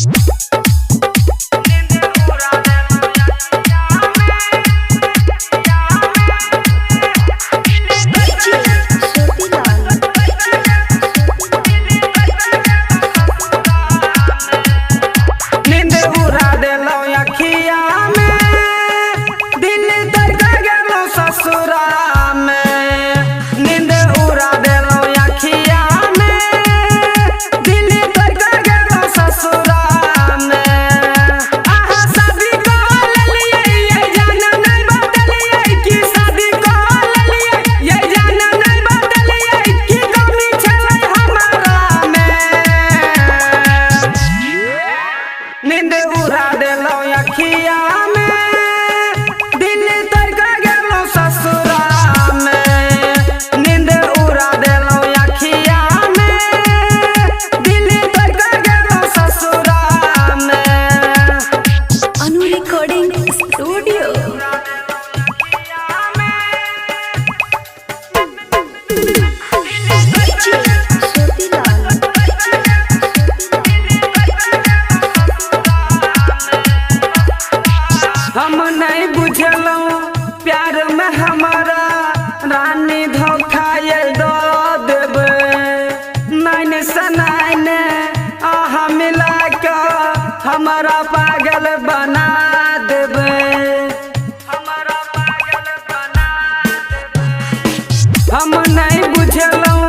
नींद उड़ा देलो अखिया में, दिल तड़का गेलो ससुरा में। नींद उड़ा देलो अखिया में, दिल तड़का गेलो ससुरा में। अनु रिकॉर्डिंग स्टूडियो। हम नहीं बुझलूं प्यार में हमारा रानी धोखा ये दो देबे। नैन से नैन आहा मिला के हमारा पागल बना देबे। हमारा पागल बना देबे। हम नहीं बुझलूं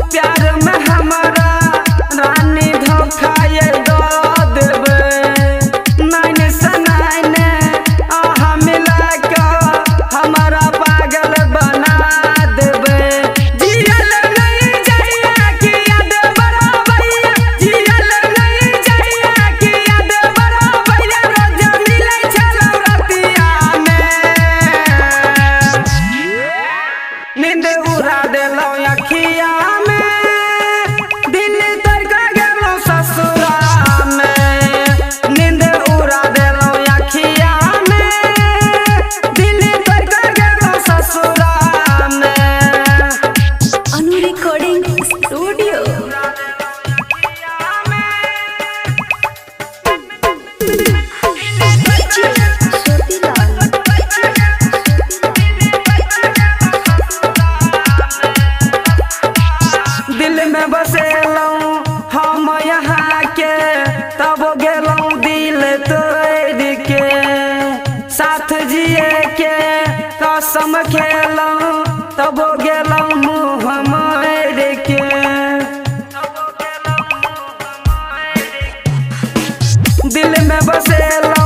प्यार में हमारा रानी धोखा ये दो देबे। नैन से नैन आहा मिला के हमारा पागल बना देबे। जियल नहीं जाइया कि याद बड़ा भैया, जियल नहीं जाइया कि याद बड़ा भैया। रोज मिलै छलौ रतिया में, नींद उड़ा देलो अखिया में, दिल तड़का गेलो ससुरा में। नींद उड़ा देलो अखिया में, दिल तड़का गेलो ससुरा में। अनु रिकॉर्डिंग स्टूडियो। दिल में बसेलौं हम यहाँ के, तब गेलौं दिल तोड़ के। साथ जिए के कसम खेलौं, तब गेलौं मुँह मोड़ के। दिल में बसेलौं